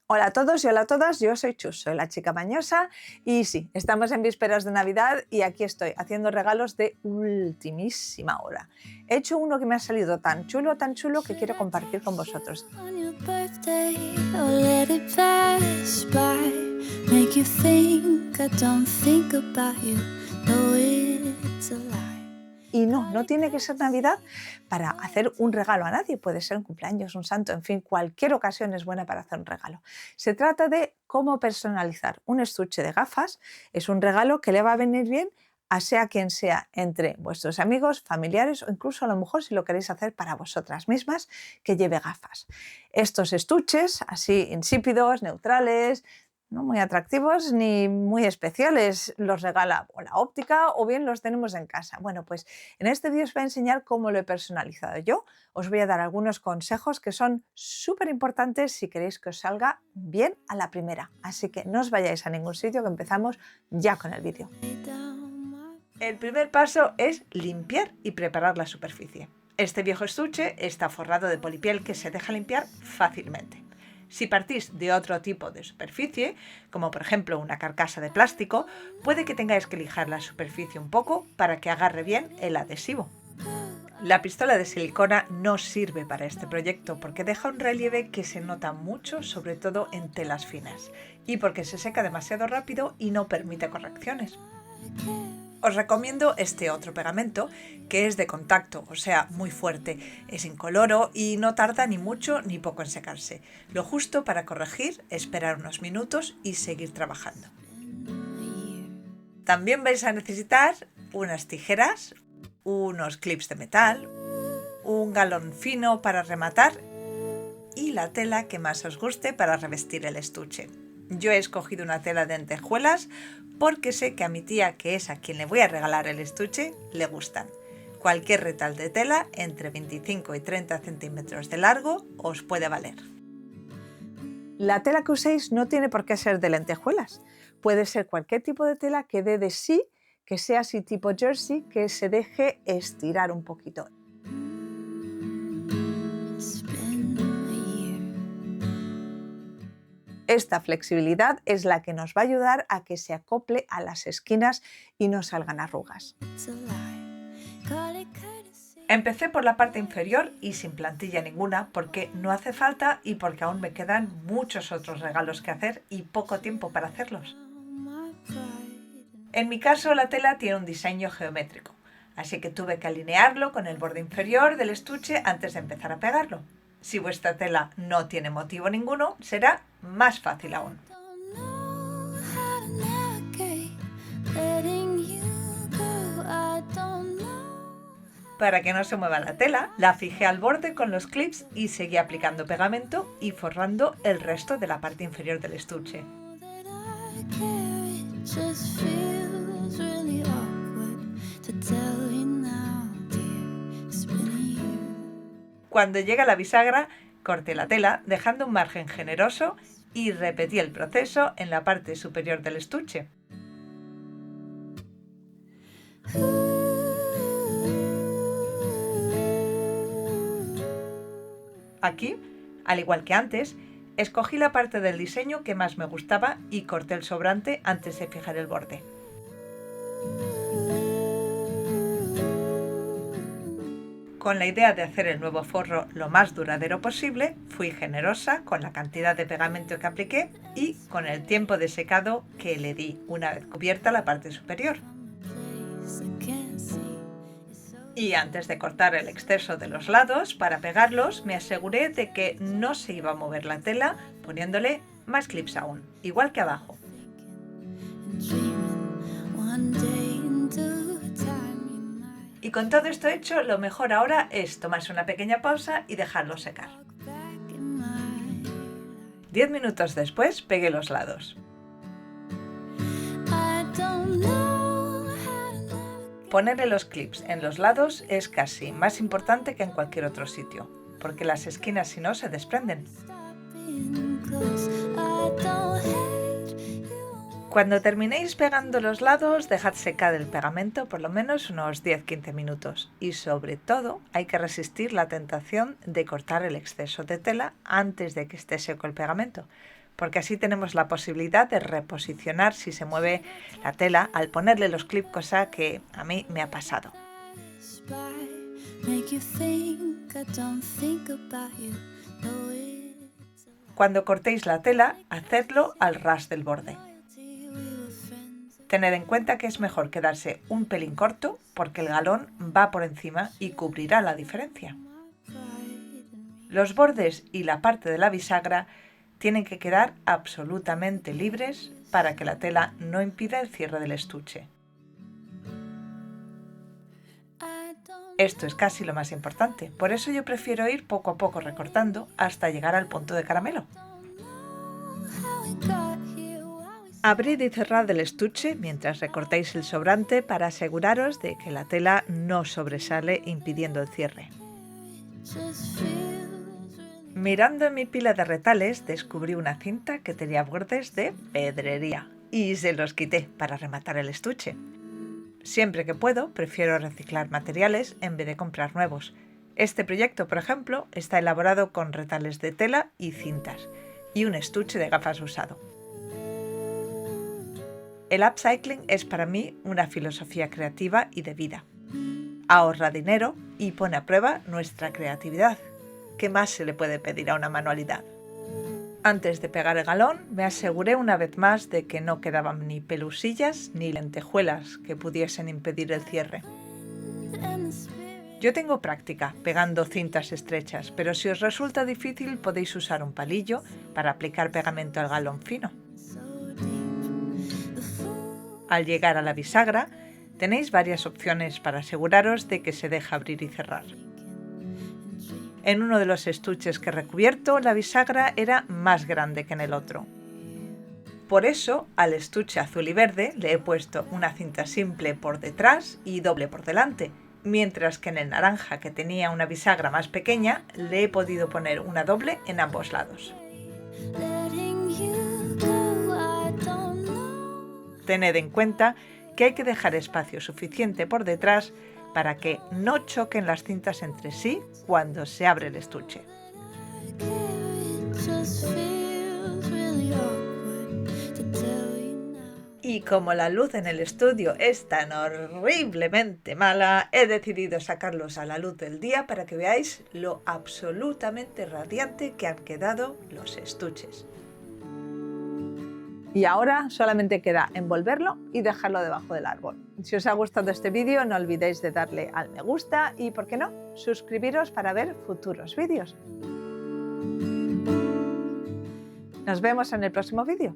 Hola a todos y hola a todas, yo soy Chus, soy la chica mañosa y sí, estamos en vísperas de Navidad y aquí estoy haciendo regalos de ultimísima hora. He hecho uno que me ha salido tan chulo que quiero compartir con vosotros. On your birthday, or let it pass by. Make you think I don't think about you. No, it's a lie. Y no tiene que ser Navidad para hacer un regalo a nadie, puede ser un cumpleaños, un santo, en fin, cualquier ocasión es buena para hacer un regalo. Se trata de cómo personalizar un estuche de gafas, es un regalo que le va a venir bien a sea quien sea, entre vuestros amigos, familiares o incluso a lo mejor si lo queréis hacer para vosotras mismas, que lleve gafas. Estos estuches, así insípidos, neutrales, no muy atractivos ni muy especiales, los regala o la óptica o bien los tenemos en casa. Bueno, pues en este vídeo os voy a enseñar cómo lo he personalizado yo. Os voy a dar algunos consejos que son súper importantes si queréis que os salga bien a la primera. Así que no os vayáis a ningún sitio, que empezamos ya con el vídeo. Lay down my El primer paso es limpiar y preparar la superficie. Este viejo estuche está forrado de polipiel que se deja limpiar fácilmente. Si partís de otro tipo de superficie, como por ejemplo una carcasa de plástico, puede que tengáis que lijar la superficie un poco para que agarre bien el adhesivo. La pistola de silicona no sirve para este proyecto porque deja un relieve que se nota mucho, sobre todo en telas finas, y porque se seca demasiado rápido y no permite correcciones. Os recomiendo este otro pegamento que es de contacto, o sea, muy fuerte, es incoloro y no tarda ni mucho ni poco en secarse. Lo justo para corregir, esperar unos minutos y seguir trabajando. También vais a necesitar unas tijeras, unos clips de metal, un galón fino para rematar y la tela que más os guste para revestir el estuche. Yo he escogido una tela de lentejuelas porque sé que a mi tía, que es a quien le voy a regalar el estuche, le gustan. Cualquier retal de tela entre 25 y 30 centímetros de largo os puede valer. La tela que uséis no tiene por qué ser de lentejuelas. Puede ser cualquier tipo de tela que dé de sí, que sea así tipo jersey, que se deje estirar un poquito. It's been a year. Esta flexibilidad es la que nos va a ayudar a que se acople a las esquinas y no salgan arrugas. It's a lie. Call it courtesy. Empecé por la parte inferior y sin plantilla ninguna porque no hace falta y porque aún me quedan muchos otros regalos que hacer y poco tiempo para hacerlos. My pride. En mi caso la tela tiene un diseño geométrico, así que tuve que alinearlo con el borde inferior del estuche antes de empezar a pegarlo. Si vuestra tela no tiene motivo ninguno, será más fácil aún. Don't know how to navigate. Letting you go. I don't know. Para que no se mueva la tela, la fijé al borde con los clips y seguí aplicando pegamento y forrando el resto de la parte inferior del estuche. That I care. It just feels really awkward to tell you now, dear. It's been a year. Cuando llega la bisagra, corté la tela dejando un margen generoso y repetí el proceso en la parte superior del estuche. Aquí, al igual que antes, escogí la parte del diseño que más me gustaba y corté el sobrante antes de fijar el borde. Con la idea de hacer el nuevo forro lo más duradero posible, fui generosa con la cantidad de pegamento que apliqué y con el tiempo de secado que le di una vez cubierta la parte superior. Place I can't see. It's so Y antes de cortar el exceso de los lados para pegarlos, me aseguré de que no se iba a mover la tela poniéndole más clips aún, igual que abajo. and dreaming one day into a time you might Y con todo esto hecho, lo mejor ahora es tomarse una pequeña pausa y dejarlo secar. look back in my 10 minutos después pegué los lados. I don't know how to navigate. Ponerle los clips en los lados es casi más importante que en cualquier otro sitio, porque las esquinas si no se desprenden. Stopping close. I don't hate you. Cuando terminéis pegando los lados, dejad secar el pegamento por lo menos unos 10-15 minutos y sobre todo hay que resistir la tentación de cortar el exceso de tela antes de que esté seco el pegamento, porque así tenemos la posibilidad de reposicionar si se mueve la tela al ponerle los clips, cosa que a mí me ha pasado. Cuando cortéis la tela, hacedlo al ras del borde. Tened en cuenta que es mejor quedarse un pelín corto porque el galón va por encima y cubrirá la diferencia. Los bordes y la parte de la bisagra tienen que quedar absolutamente libres para que la tela no impida el cierre del estuche. Esto es casi lo más importante, por eso yo prefiero ir poco a poco recortando hasta llegar al punto de caramelo. Abrid y cerrad el estuche mientras recortáis el sobrante para aseguraros de que la tela no sobresale impidiendo el cierre. Mirando en mi pila de retales descubrí una cinta que tenía bordes de pedrería y se los quité para rematar el estuche. Siempre que puedo prefiero reciclar materiales en vez de comprar nuevos. Este proyecto, por ejemplo, está elaborado con retales de tela y cintas y un estuche de gafas usado. El upcycling es para mí una filosofía creativa y de vida. Ahorra dinero y pone a prueba nuestra creatividad. ¿Qué más se le puede pedir a una manualidad? Antes de pegar el galón, me aseguré una vez más de que no quedaban ni pelusillas ni lentejuelas que pudiesen impedir el cierre. Yo tengo práctica pegando cintas estrechas, pero si os resulta difícil podéis usar un palillo para aplicar pegamento al galón fino. Al llegar a la bisagra, tenéis varias opciones para aseguraros de que se deja abrir y cerrar. En uno de los estuches que he recubierto, la bisagra era más grande que en el otro. Por eso, al estuche azul y verde le he puesto una cinta simple por detrás y doble por delante, mientras que en el naranja, que tenía una bisagra más pequeña, le he podido poner una doble en ambos lados. Tened en cuenta que hay que dejar espacio suficiente por detrás para que no choquen las cintas entre sí cuando se abre el estuche. Y como la luz en el estudio es tan horriblemente mala, he decidido sacarlos a la luz del día para que veáis lo absolutamente radiante que han quedado los estuches. Y ahora solamente queda envolverlo y dejarlo debajo del árbol. Si os ha gustado este vídeo, no olvidéis de darle al me gusta y, ¿por qué no?, suscribiros para ver futuros vídeos. Nos vemos en el próximo vídeo.